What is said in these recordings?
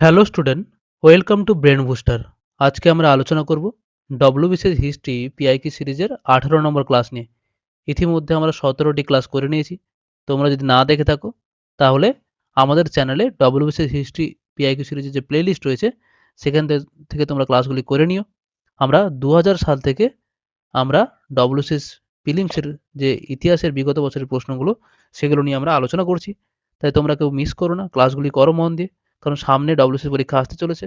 Hello student, welcome to brain booster. আজকে আমরা আলোচনা করব ডব্লিউবিসিএস হিস্ট্রি পিআইকিউ সিরিজের 18 নম্বর ক্লাস নিয়ে। ইতিমধ্যে আমরা 17টি ক্লাস করে নিয়েছি। তোমরা যদি না দেখে থাকো তাহলে আমাদের চ্যানেলে ডব্লিউবিসিএস হিস্ট্রি পিআইকিউ সিরিজের যে প্লেলিস্ট রয়েছে সেখান থেকে তোমরা ক্লাসগুলি করে নিও। আমরা 2000 সাল থেকে আমরা ডব্লিউবিসিএস প্রিলিমসের যে ইতিহাসের বিগত বছরের প্রশ্নগুলো সেগুলো নিয়ে আমরা আলোচনা করছি। তাই তোমরা কেউ মিস করো না, ক্লাসগুলি করো মন দিয়ে, কারণ সামনে ডব্লিউবিসিএস পরীক্ষা আসতে চলেছে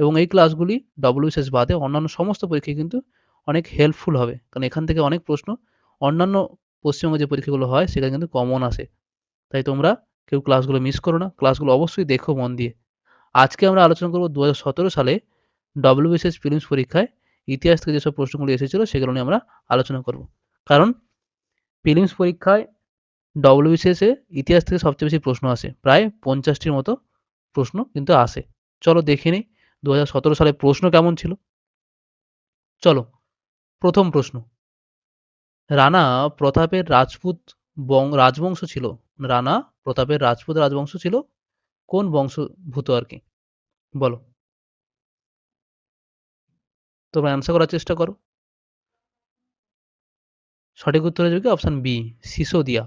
এবং এই ক্লাসগুলি ডব্লিউবিসিএস বাদে অন্যান্য সমস্ত পরীক্ষায় কিন্তু অনেক হেল্পফুল হবে, কারণ এখান থেকে অনেক প্রশ্ন অন্যান্য পশ্চিমবঙ্গে যে পরীক্ষাগুলো হয় সেখানে কিন্তু কমন আসে। তাই তোমরা কেউ ক্লাসগুলো মিস করো না, ক্লাসগুলো অবশ্যই দেখো মন দিয়ে। আজকে আমরা আলোচনা করব 2017 সালে ডব্লিউবিসিএস প্রিলিমস পরীক্ষায় ইতিহাস থেকে যেসব প্রশ্নগুলো এসেছিল সেগুলো নিয়ে আমরা আলোচনা করব। কারণ প্রিলিমস পরীক্ষায় ডব্লিউবিসিএস এ ইতিহাস থেকে সবচেয়ে বেশি প্রশ্ন আসে, প্রায় 50টির মতো প্রশ্ন কিন্তু আসে। চলো দেখে নিই 2017 সালে প্রশ্ন কেমন ছিল। চলো, প্রথম প্রশ্ন, রানা প্রতাপের রাজপুত রাজবংশ ছিল, রানা প্রতাপের রাজপুত রাজবংশ ছিল কোন বংশভূত আর কি? বলো, তোমরা অ্যান্সার করার চেষ্টা করো। সঠিক উত্তর হয়ে যাবে কি অপশন বি, সিসোদিয়া।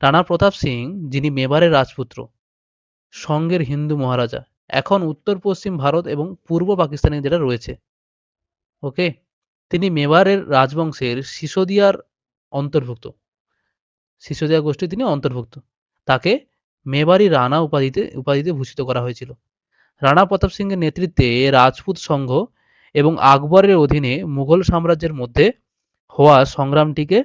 রানা প্রতাপ সিং, যিনি মেবারের রাজপুত্র, সঙ্গের হিন্দু মহারাজা, এখন উত্তর পশ্চিম ভারত এবং পূর্ব পাকিস্তানে যেটা রয়েছে, ওকে, তিনি মেবারের রাজবংশের সিসোদিয়ার অন্তর্ভুক্ত, সিসোদিয়া গোষ্ঠী তিনি অন্তর্ভুক্ত। তাকে মেবারি রানা উপাধিতে ভূষিত করা হয়েছিল। রানা প্রতাপ সিংয়ের নেতৃত্বে রাজপুত সংঘ এবং আকবরের অধীনে মুঘল সাম্রাজ্যের মধ্যে হওয়া সংগ্রামটিকে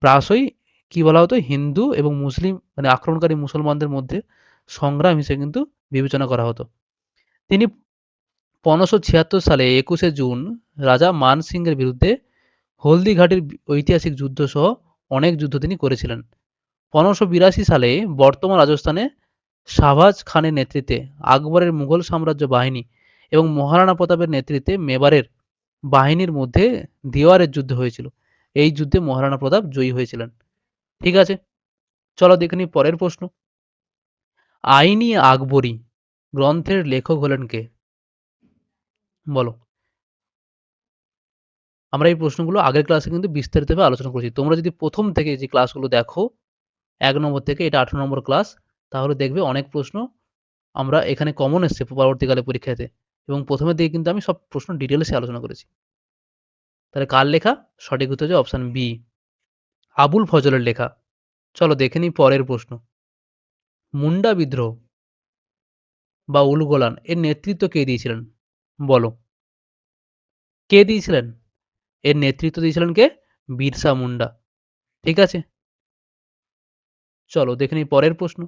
প্রায়শই কি বলা হতো, হিন্দু এবং মুসলিম মানে আক্রমণকারী মুসলমানদের মধ্যে সংগ্রাম হিসেবে কিন্তু বিবেচনা করা হতো। তিনি 1576 সালে 21শে জুন রাজা মান সিংয়ের বিরুদ্ধে হলদিঘাটির ঐতিহাসিক যুদ্ধ সহ অনেক যুদ্ধ তিনি করেছিলেন। 1582 সালে বর্তমান রাজস্থানে শাহবাজ খানের নেতৃত্বে আকবরের মুঘল সাম্রাজ্য বাহিনী এবং মহারানা প্রতাপের নেতৃত্বে মেবারের বাহিনীর মধ্যে দেওয়ারের যুদ্ধ হয়েছিল। এই যুদ্ধে মহারানা প্রতাপ জয়ী হয়েছিলেন। ঠিক আছে, চলো দেখে নিই পরের প্রশ্ন। আইনি আকবরী গ্রন্থের লেখক হলেন কে? বলো। আমরা এই প্রশ্নগুলো আগের ক্লাসে কিন্তু বিস্তারিতভাবে আলোচনা করেছি। তোমরা যদি প্রথম থেকে যে ক্লাসগুলো দেখো 1 নম্বর থেকে, এটা 18 নম্বর ক্লাস, তাহলে দেখবে অনেক প্রশ্ন আমরা এখানে কমন এসছে পরবর্তীকালে পরীক্ষাতে, এবং প্রথমের দিকে কিন্তু আমি সব প্রশ্ন ডিটেলসে আলোচনা করেছি। তাহলে কার লেখা? সঠিক উত্তর হচ্ছে অপশন বি, আবুল ফজলের লেখা। চলো দেখে নিই পরের প্রশ্ন। মুন্ডা বিদ্রোহ বা উলগোলান এর নেতৃত্ব কে দিয়েছিলেন? বলো, কে দিয়েছিলেন? এর নেতৃত্ব দিয়েছিলেন কে? বিরসা মুন্ডা। ঠিক আছে, চলো দেখে নিই পরের প্রশ্ন।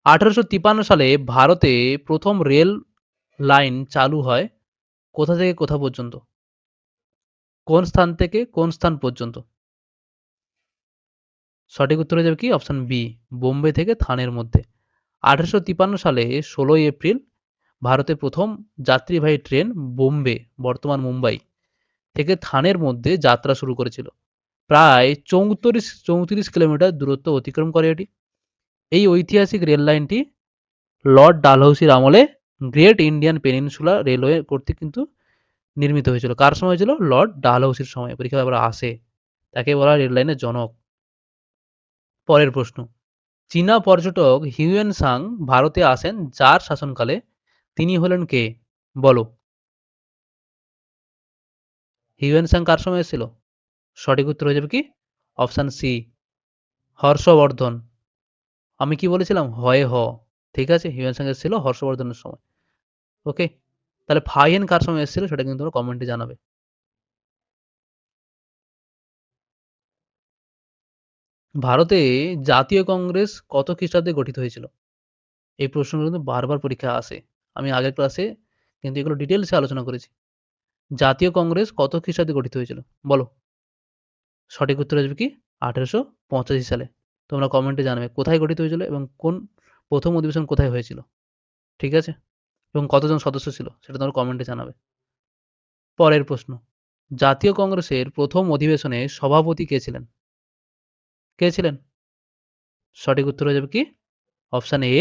1853 সালে ভারতে প্রথম রেল লাইন চালু হয় কোথা থেকে কোথা পর্যন্ত? কোন স্থান থেকে কোন স্থান পর্যন্ত? সঠিক উত্তর হয়ে যাবে কি অপশন বি, বোম্বে থেকে থানের মধ্যে। 1853 সালে 16ই এপ্রিল ভারতে প্রথম যাত্রীবাহী ট্রেন বোম্বে, বর্তমান মুম্বাই থেকে থানের মধ্যে যাত্রা শুরু করেছিল। প্রায় 34 কিলোমিটার দূরত্ব অতিক্রম করে এটি। এই ঐতিহাসিক রেল লাইনটি লর্ড ডালহৌসির আমলে গ্রেট ইন্ডিয়ান পেনিনসুলা রেলওয়ে কর্তৃক কিন্তু নির্মিত হয়েছিল। কার সময় হয়েছিল? লর্ড ডালহৌসির সময়। পরীক্ষায় আবার আসে, তাকে বলা হয় রেল লাইনের জনক। পরের প্রশ্ন, চীনা পর্যটক হিউয়েন সাং ভারতে আসেন যার শাসনকালে, তিনি হলেন কে? বলো, হিউয়েন সাং কার সময় এসেছিল? সঠিক উত্তর হয়ে যাবে কি অপশন সি, হর্ষবর্ধন। আমি কি বলেছিলাম? হয় হ। ঠিক আছে, হিউয়েন সাং এসেছিল হর্ষবর্ধনের সময়। ওকে, তাহলে ফাইয়েন কার সময় এসেছিল সেটা কিন্তু তোমরা কমেন্টে জানাবে। ভারতে জাতীয় কংগ্রেস কত খ্রিস্টাব্দে গঠিত হয়েছিল? এই প্রশ্নগুলো কিন্তু বারবার পরীক্ষায় আসে। আমি আগের ক্লাসে কিন্তু এগুলো ডিটেলসে আলোচনা করেছি। জাতীয় কংগ্রেস কত খ্রিস্টাব্দে গঠিত হয়েছিল? বলো। সঠিক উত্তর আসবে কি 1885 সালে। তোমরা কমেন্টে জানাবে কোথায় গঠিত হয়েছিল এবং কোন প্রথম অধিবেশন কোথায় হয়েছিল। ঠিক আছে, এবং কতজন সদস্য ছিল সেটা তোমরা কমেন্টে জানাবে। পরের প্রশ্ন, জাতীয় কংগ্রেসের প্রথম অধিবেশনে সভাপতি কে ছিলেন? কে ছিলেন? সঠিক উত্তর হয়ে যাবে কি অপশন এ,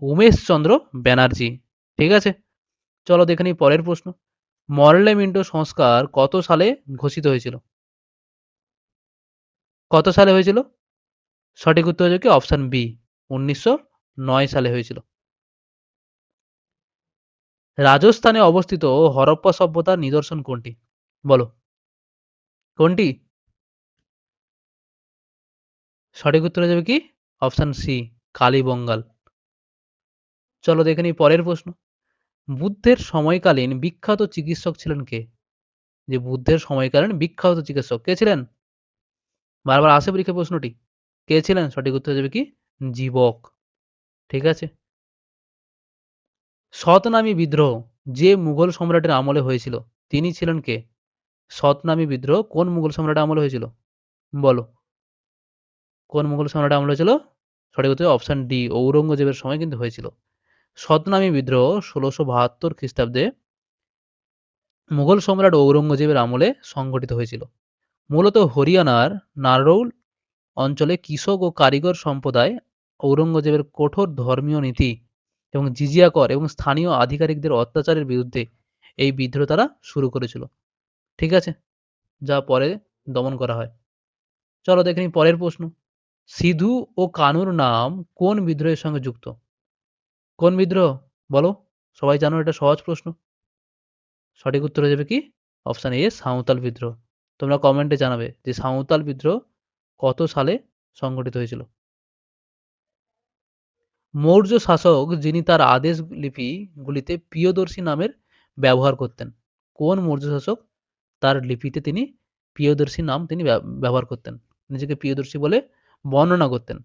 উমেশ চন্দ্র ব্যানার্জি। ঠিক আছে, চলো দেখে নিই পরের প্রশ্ন। মরলে মিন্টো সংস্কার কত সালে ঘোষিত হয়েছিল? কত সালে হয়েছিল? সঠিক উত্তর হচ্ছে কি অপশন বি, 1909 সালে হয়েছিল। রাজস্থানে অবস্থিত হরপ্পা সভ্যতার নিদর্শন কোনটি? বলো কোনটি? সঠিক উত্তর হয়ে যাবে কি অপশন সি, কালীবঙ্গাল। চলো দেখে নিই পরের প্রশ্ন। বুদ্ধের সময়কালীন বিখ্যাত চিকিৎসক ছিলেন কে? যে বুদ্ধের সময়কালীন বিখ্যাত চিকিৎসক কে ছিলেন? বারবার আসে পরীক্ষায় প্রশ্নটি। কে ছিলেন? সঠিক উত্তর হয়ে যাবে কি জীবক। ঠিক আছে। শতনামী বিদ্রোহ যে মুঘল সম্রাটের আমলে হয়েছিল তিনি ছিলেন কে? শতনামী বিদ্রোহ কোন মুঘল সম্রাটের আমলে হয়েছিল? বলো কোন মুঘল সম্রাটের আমলে হয়েছিল? সঠিক উত্তর অপশন ডি, ঔরঙ্গজেবের সময় কিন্তু হয়েছিল। শতনামী বিদ্রোহ ১৬৭২ খ্রিস্টাব্দে মুঘল সম্রাট ঔরঙ্গজেবের আমলে সংঘটিত হয়েছিল। মূলত হরিয়ানার নারৌল অঞ্চলে কৃষক ও কারিগর সম্প্রদায় ঔরঙ্গজেবের কঠোর ধর্মীয় নীতি এবং জিজিয়া কর এবং স্থানীয় আধিকারিকদের অত্যাচারের বিরুদ্ধে এই বিদ্রোহ তারা শুরু করেছিল। ঠিক আছে, যা পরে দমন করা হয়। চলো দেখে নিই পরের প্রশ্ন। সিধু ও কানুর নাম কোন বিদ্রোহের সঙ্গে যুক্ত? কোন বিদ্রোহ? বলো, সবাই জানো এটা সহজ প্রশ্ন। সঠিক উত্তর হয়ে যাবে কি অপশন এ, সাঁওতাল বিদ্রোহ। তোমরা কমেন্টে জানাবে যে সাঁওতাল বিদ্রোহ কত সালে সংগঠিত হয়েছিল। মৌর্য শাসক যিনি তার আদেশ লিপিগুলিতে প্রিয়দর্শী নামের ব্যবহার করতেন? কোন মৌর্য শাসক তার লিপিতে তিনি প্রিয়দর্শী নাম তিনি ব্যবহার করতেন, নিজেকে প্রিয়দর্শী বলে বর্ণনা করতেন?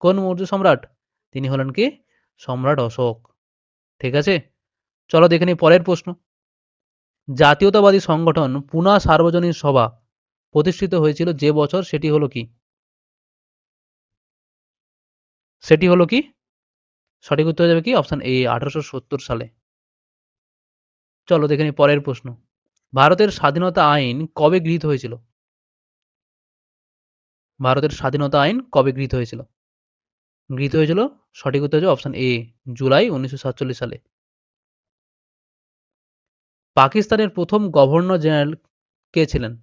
কোন মৌর্য সম্রাট? তিনি হলেন কি সম্রাট অশোক। ঠিক আছে, চলো দেখে নিই পরের প্রশ্ন। জাতীয়তাবাদী সংগঠন পুনা সার্বজনীন সভা প্রতিষ্ঠিত হয়েছিল যে বছর সেটি হলো কি? সেটি হলো কি? সঠিক উত্তর হয়ে যাবে কি অপশন এ, 1870 সালে। চলো দেখে নিই পরের প্রশ্ন। ভারতের স্বাধীনতা আইন কবে গৃহীত হয়েছিল? ভারতের স্বাধীনতা আইন কবে গৃহীত হয়েছিল? গৃহীত হয়েছিল, সঠিক উত্তর হচ্ছে অপশন এ, জুলাই 1947 সালে। পাকিস্তানের প্রথম গভর্নর জেনারেল কে ছিলেন?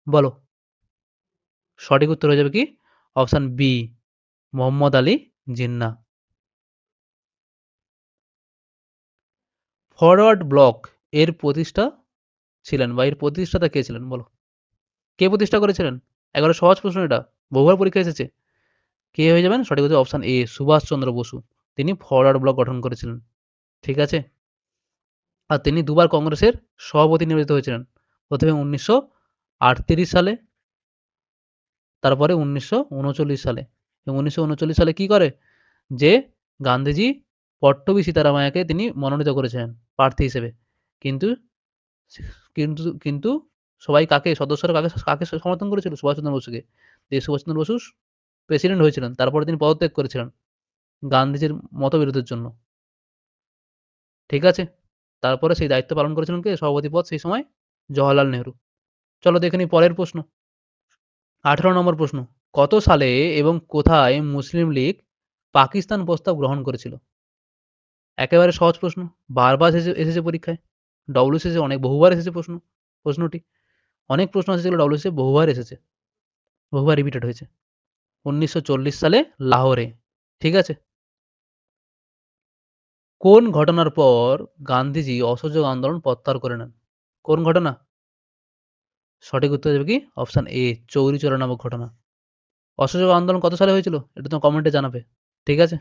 বলো, সঠিক উত্তর হয়ে যাবে কি অপশন বি, মোহাম্মদ আলী জিন্নাহ। ফরওয়ার্ড ব্লক এর প্রতিষ্ঠা ছিলেন বা এর প্রতিষ্ঠাতা কে ছিলেন? বলো, কে প্রতিষ্ঠা করেছিলেন? এগারো সহজ প্রশ্ন এটা, বহুবার পরীক্ষা এসেছে। কে হয়ে যাবেন? সঠিক উত্তর অপশন এ, সুভাষচন্দ্র বসু। তিনি ফরওয়ার্ড ব্লক গঠন করেছিলেন। ঠিক আছে, আর তিনি দুবার কংগ্রেসের সভাপতি নির্বাচিত হয়েছিলেন। প্রথমে 1938 সালে, তারপরে 1939 সালে। এবং 1939 সালে কি করে যে গান্ধীজি পট্টবী সীতারামায়াকে তিনি মনোনীত করেছিলেন প্রার্থী হিসেবে। কিন্তু কিন্তু সবাই কাকে, সদস্যরা কাকে কাকে সমর্থন করেছিল? সুভাষচন্দ্র বসুকে। যে সুভাষচন্দ্র বসু প্রেসিডেন্ট হয়েছিলেন, তারপরে তিনি পদত্যাগ করেছিলেন গান্ধীজির মতবিরোধের জন্য। ঠিক আছে, তারপরে সেই দায়িত্ব পালন করেছিলেন কে, সভাপতি পদ সেই সময় জওয়াহরলাল নেহরু। চলো দেখে নিই পরের প্রশ্ন। 18 নম্বর প্রশ্ন। কত সালে এবং কোথায় মুসলিম লীগ পাকিস্তান প্রস্তাব গ্রহণ করেছিল? একেবারে সহজ প্রশ্ন, বারবার এসেছে পরীক্ষায়। ডব্লিউবিসিএস অনেক বহুবার এসেছে প্রশ্নটি। অনেক প্রশ্ন আছে যেগুলো ডব্লিউবিসিএস বহুবার এসেছে, বহুবার রিপিটেড হয়েছে। 1940 সালে লাহোরে। ঠিক আছে। কোন ঘটনার পর গান্ধীজি অসহযোগ আন্দোলন প্রত্যাহার করে নেন? কোন ঘটনা? সঠিক উত্তর যাবে কি অপশন এ, চৌরি চৌরা নামক ঘটনা। অসহযোগ আন্দোলন কত সালে হয়েছিল এটা তো কমেন্টে জানাবে। ঠিক আছে,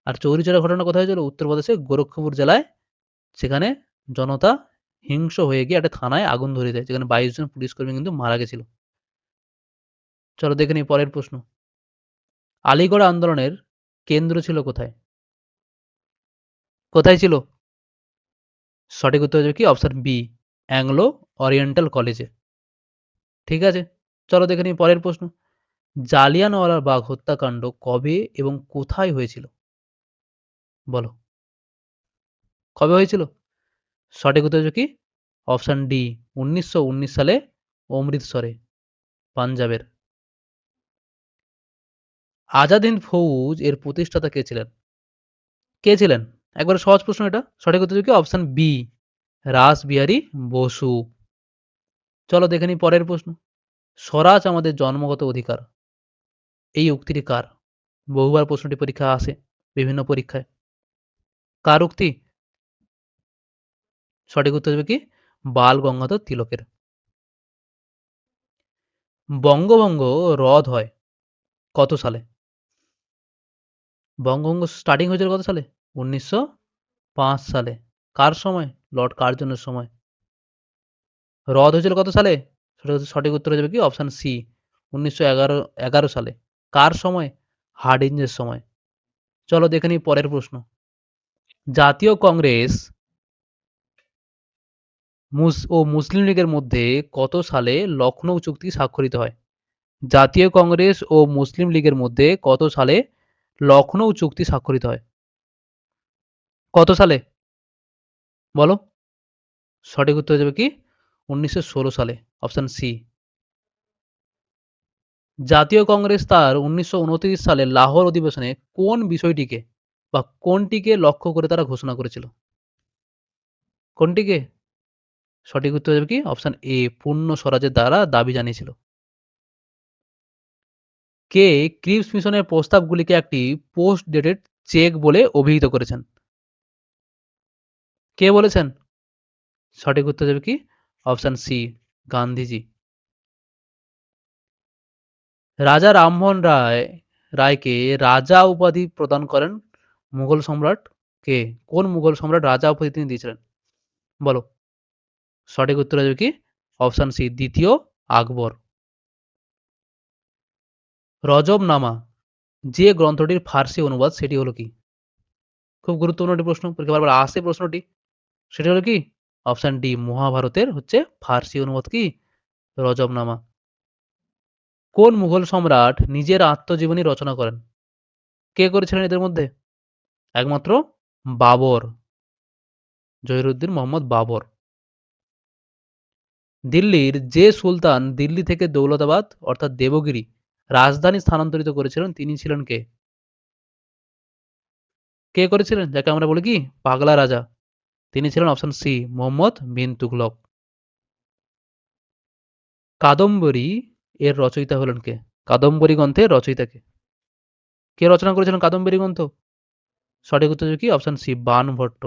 আর চৌরি চৌরা ঘটনা কোথায় হয়েছিল? উত্তরপ্রদেশের গোরক্ষপুর জেলায়। সেখানে জনতা হিংস্র হয়ে গিয়ে একটা থানায় আগুন ধরিয়ে দেয়, যেখানে 22 জন পুলিশ কর্মী কিন্তু মারা গেছিল। চলো দেখে নিই পরের প্রশ্ন। আলিগড় আন্দোলনের কেন্দ্র ছিল কোথায়? কোথায় ছিল? সঠিক উত্তর হয়ে যাবে কি অপশন বি, অ্যাংলো ওরিয়েন্টাল কলেজে। ঠিক আছে, চলো দেখে নিই পরের প্রশ্ন। জালিয়ানওয়ালাবাগ হত্যাকাণ্ড কবে এবং কোথায় হয়েছিল? বলো, কবে হয়েছিল? সঠিক উত্তর হচ্ছে কি অপশন ডি, 1919 সালে অমৃতসরে, পাঞ্জাবের। আজাদ হিন্দ ফৌজ এর প্রতিষ্ঠাতা কে ছিলেন? কে ছিলেন? একবারে সহজ প্রশ্ন এটা। সঠিক উত্তর হবে কি অপশন বি, রাসবিহারী বসু। চলো দেখে নিই পরের প্রশ্ন। স্বরাজ আমাদের জন্মগত অধিকার, এই উক্তিটি কার? বহুবার প্রশ্নটি পরীক্ষায় আসে, বিভিন্ন পরীক্ষায়। কার উক্তি? সঠিক উত্তর হবে কি বাল গঙ্গাধর তিলকের। বঙ্গভঙ্গ রদ হয় কত সালে? বঙ্গভঙ্গ স্টার্টিং হয়েছিল কত সালে? 1905 সালে। কার সময়? লর্ড কার্জনের সময়। রদ হয়েছিল কত সালে? সঠিক উত্তর হয়ে যাবে কি অপশন সি, 1911 সালে। কার সময়? হার্ডিঞ্জের সময়। চলো দেখে নিই পরের প্রশ্ন। জাতীয় কংগ্রেস ও মুসলিম লীগের মধ্যে কত সালে লখনৌ চুক্তি স্বাক্ষরিত হয়? জাতীয় কংগ্রেস ও মুসলিম লীগের মধ্যে কত সালে লখনৌ চুক্তি স্বাক্ষরিত হয়? কত সালে? বলো। সঠিক উত্তর হয়ে যাবে কি 1916 সালে, অপশন সি। জাতীয় কংগ্রেস তার 1929 সালে লাহোর অধিবেশনে কোন বিষয়টিকে বা কোনটিকে লক্ষ্য করে তারা ঘোষণা করেছিল? কোনটিকে? সঠিক উত্তর হয়ে যাবে কি অপশন এ, পূর্ণ স্বরাজের দ্বারা দাবি জানিয়েছিল। কে ক্রিপস মিশনের প্রস্তাবগুলিকে একটি পোস্ট ডেটেড চেক বলে অভিহিত করেছেন? কে বলেছেন? সঠিক উত্তর যাবে কি অপশন সি, গান্ধীজি। রাজা রামমোহন রায়কে রাজা উপাধি প্রদান করেন মুঘল সম্রাট কে? কোন মুঘল সম্রাট রাজা উপাধি তিনি দিয়েছিলেন? বলো। সঠিক উত্তর হয়ে যাবে কি অপশন সি, দ্বিতীয় আকবর। রজবনামা যে গ্রন্থটির ফার্সি অনুবাদ সেটি হলো কি? খুব গুরুত্বপূর্ণ একটি প্রশ্ন, পরীক্ষা বারবার আসে প্রশ্নটি। সেটি হলো কি অপশন ডি, মহাভারতের হচ্ছে ফার্সি অনুবাদ কি রজবনামা। কোন মুঘল সম্রাট নিজের আত্মজীবনী রচনা করেন? কে করেছিলেন এদের মধ্যে? একমাত্র বাবর, জহিরুদ্দিন মোহাম্মদ বাবর। দিল্লির যে সুলতান দিল্লি থেকে দৌলতাবাদ অর্থাৎ দেবগিরি রাজধানী স্থানান্তরিত করেছিলেন তিনি ছিলেন কে? কে করেছিলেন যাকে আমরা বলি কি পাগলা রাজা? তিনি ছিলেন অপশন সি, মোহাম্মদ বিন তুগলক। কাদম্বরী এর রচয়িতা হলেন কে? কাদম্বরী গ্রন্থের রচয়িতা কে? কে রচনা করেছিলেন কাদম্বরী গ্রন্থ? সঠিক উত্তর কি অপশন সি, বাণ ভট্ট।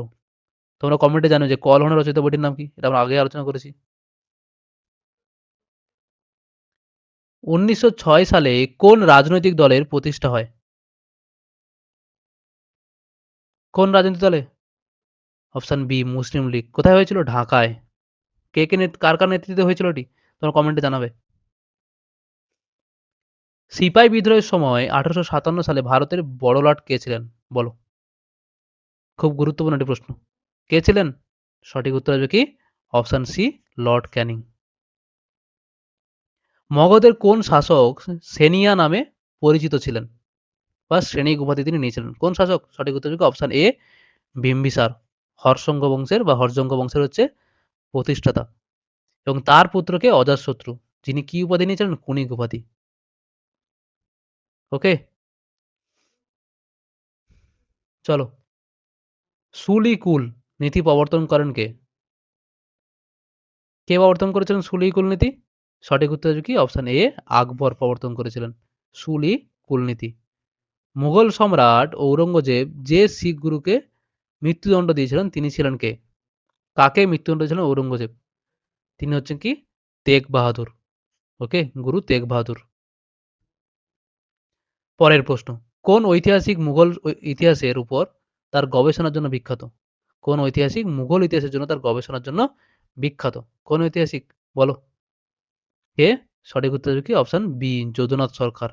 তোমরা কমেন্টে জানো যে কলহনে রচিত বইটির নাম কি? এটা আমরা আগে আলোচনা করেছি। 1906 সালে কোন রাজনৈতিক দলের প্রতিষ্ঠা হয়? কোন রাজনৈতিক দলে? অপশন বি, মুসলিম লীগ। কোথায় হয়েছিল? ঢাকায়। কার কার নেতৃত্বে হয়েছিল এটি? তোমরা কমেন্টে জানাবে। সিপাই বিদ্রোহের সময় 1857 সালে ভারতের বড়লাট কে ছিলেন? বলো। খুব গুরুত্বপূর্ণ একটি প্রশ্ন। কে ছিলেন? সঠিক উত্তর হবে কি অপশন সি, লর্ড ক্যানিং। মগধের কোন শাসক সেনিয়া নামে পরিচিত ছিলেন বা শ্রেণিক উপাধি তিনি নিয়েছিলেন? কোন শাসক? সঠিক উত্তর হবে অপশন এ, বিম্বিসার। হর্ষঙ্গ বংশের বা হর্ষঙ্গ বংশের হচ্ছে প্রতিষ্ঠাতা এবং তার পুত্রকে অজাতশত্রু, যিনি কি উপাধি নিয়েছিলেন? কুনিক উপাধি। ওকে, চলো। সুলিকুল নীতি প্রবর্তন করেন কে? কে প্রবর্তন করেছিলেন সুলিকুল নীতি? সঠিক উত্তর হবে কি অপশন এ, আকবর প্রবর্তন করেছিলেন সুলিকুল নীতি। মুঘল সম্রাট ঔরঙ্গজেব যে শিখ গুরুকে মৃত্যুদণ্ড দিয়েছিলেন তিনি ছিলেন কে? কাকে মৃত্যুদণ্ড দিয়েছিলেন ঔরঙ্গজেব? তিনি হচ্ছেন কি তেগ বাহাদুর। ওকে, গুরু তেগ বাহাদুর। পরের প্রশ্ন। কোন ঐতিহাসিক মুঘল ইতিহাসের উপর তার গবেষণার জন্য বিখ্যাত? কোন ঐতিহাসিক মুঘল ইতিহাসের জন্য তার গবেষণার জন্য বিখ্যাত? কোন ঐতিহাসিক? বলো। কে? সঠিক উত্তর হবে কি অপশন বি, যদুনাথ সরকার।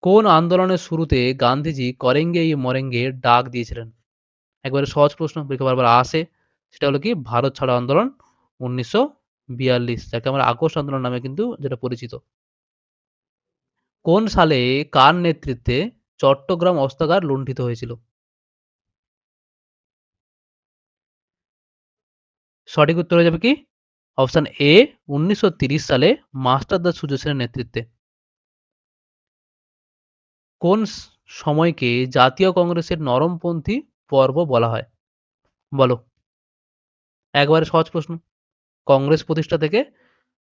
কোন আন্দোলনের শুরুতে গান্ধীজি করেঙ্গে ই মরেঙ্গে ডাক দিয়েছিলেন? একবারে সহজ প্রশ্ন, পরীক্ষা বারবার আসে। সেটা হলো কি ভারত ছাড়ো আন্দোলন 1942, যাকে আমরা আগস্ট আন্দোলন নামে কিন্তু যেটা পরিচিত। কোন সালে কার নেতৃত্বে চট্টগ্রাম অস্ত্রাগার লুণ্ঠিত হয়েছিল? সঠিক উত্তর হয়ে যাবে কি অপশন এ, 1930 সালে মাস্টারদাস সুজা সেনের নেতৃত্বে। কোন সময়কে জাতীয় কংগ্রেসের নরমপন্থী পর্ব বলা হয়? বলো। একবারে সহজ প্রশ্ন। কংগ্রেস প্রতিষ্ঠা থেকে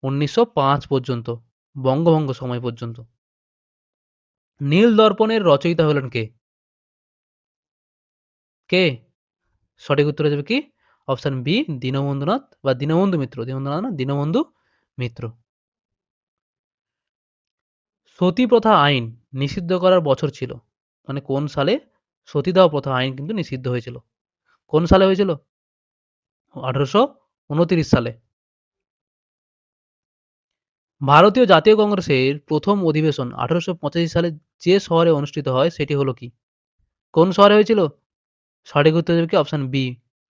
1905 পর্যন্ত, বঙ্গভঙ্গ সময় পর্যন্ত। নীল দর্পণের রচয়িতা হলেন কে? কে? সঠিক উত্তর হয়ে যাবে কি? অপশন বি, দীনবন্ধুনাথ বা দীনবন্ধু মিত্র। দীনবন্ধুনাথ না, দীনবন্ধু মিত্র। সতী প্রথা আইন নিষিদ্ধ করার বছর ছিল, মানে কোন সালে সতীদাহ প্রথা আইন কিন্তু নিষিদ্ধ হয়েছিল? কোন সালে হয়েছিল? 1829 সালে। ভারতীয় জাতীয় কংগ্রেসের প্রথম অধিবেশন 1885 সালে যে শহরে অনুষ্ঠিত হয় সেটি হলো কি? কোন শহরে হয়েছিল? সঠিক উত্তর দেবে কি? অপশন বি,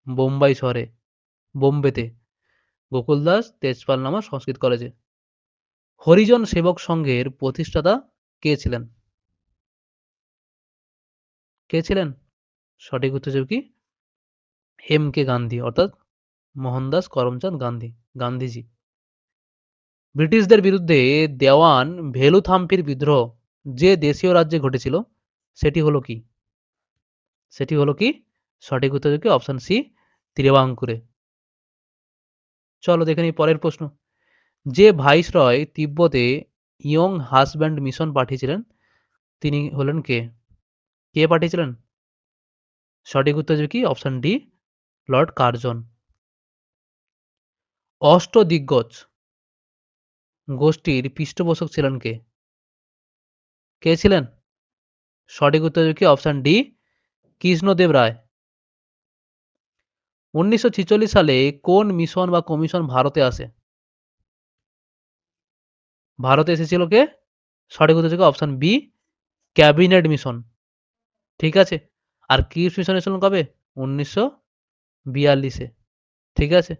বোম্বাই শহরে, বোম্বেতে, গোকুল দাস তেজপাল নামা সংস্কৃত কলেজে। হরিজন সেবক সংঘের প্রতিষ্ঠাতা কে ছিলেন? কে ছিলেন? সঠিক উত্তর দেবে কি? এম কে গান্ধী, অর্থাৎ মোহনদাস করমচাঁদ গান্ধী, গান্ধীজি। ব্রিটিশদের বিরুদ্ধে দেওয়ান ভেলুথাম্পির বিদ্রোহ যে দেশীয় রাজ্যে ঘটেছিল সেটি হলো কি? সেটি হলো কি? সঠিক উত্তর দেবে কি? অপশন সি, ত্রিবাঙ্কুরে। চলো দেখে নিই পরের প্রশ্ন। যে ভাইসরয় তিব্বতে ইয়ং হাসব্যান্ড মিশন পাঠিয়েছিলেন তিনি হলেন কে? কে পাঠিয়েছিলেন? সঠিক উত্তর দেবে কি? Option D, lord Curzon. অষ্টদিগ্গজ গোষ্ঠীর পৃষ্ঠপোষক ছিলেন কে? কে ছিলেন? সঠিক উত্তর দেবে কি? অপশন ডি, কৃষ্ণদেব রায়। 1946 সালে কোন মিশন বা কমিশন ভারতে আসে? ভারতে এসেছিল কে? সঠিক উত্তর দেবে অপশন বি, ক্যাবিনেট মিশন। ঠিক আছে। আর ক্রিপস মিশন এসেছিল কবে? 1942-এ। ঠিক আছে।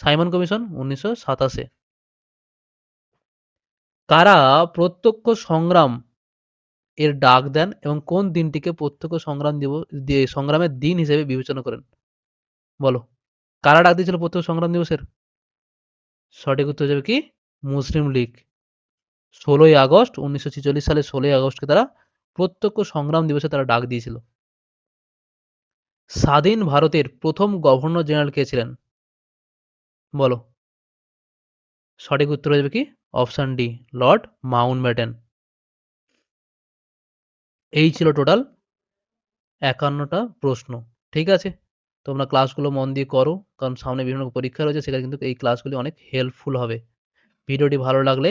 সাইমন কমিশন 1927-এ। কারা প্রত্যক্ষ সংগ্রাম এর ডাক দেন এবং কোন দিনটিকে প্রত্যক্ষ সংগ্রাম সংগ্রামের দিন হিসেবে বিবেচনা করেন? বলো। কারা ডাক দিয়েছিল প্রত্যক্ষ সংগ্রাম দিবসের? সঠিক উত্তর হয়ে যাবে কি? মুসলিম লীগ। 16ই আগস্ট 1946 সালে 16ই আগস্টকে তারা প্রত্যক্ষ সংগ্রাম দিবসে তারা ডাক দিয়েছিল। স্বাধীন ভারতের প্রথম গভর্নর জেনারেল কে ছিলেন? বলো। সঠিক উত্তর হয়ে যাবে কি? Option D, Lord Mountbatten. এই ছিল টোটাল 51টা প্রশ্ন। ঠিক আছে। তোমরা ক্লাসগুলো মন দিয়ে করো, কারণ সামনে বিভিন্ন পরীক্ষা রয়েছে, সেখানে কিন্তু এই ক্লাসগুলি অনেক হেল্পফুল হবে। ভিডিওটি ভালো লাগলে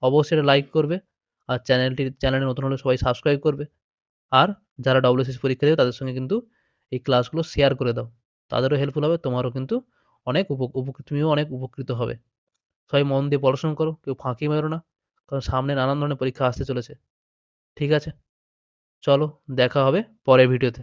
অবশ্যই এটা লাইক করবে, আর চ্যানেলে নতুন হলে সবাই সাবস্ক্রাইব করবে। আর যারা ডব্লিউবিসিএস পরীক্ষা দেবে তাদের সঙ্গে কিন্তু এই ক্লাসগুলো শেয়ার করে দাও, তাদেরও হেল্পফুল হবে, তোমারও কিন্তু অনেক তুমিও অনেক উপকৃত হবে। সবাই মন দিয়ে পড়াশোনা করো, কেউ ফাঁকি মেরো না, কারণ সামনে নানান ধরনের পরীক্ষা আসতে চলেছে। ঠিক আছে, চলো দেখা হবে পরের ভিডিওতে।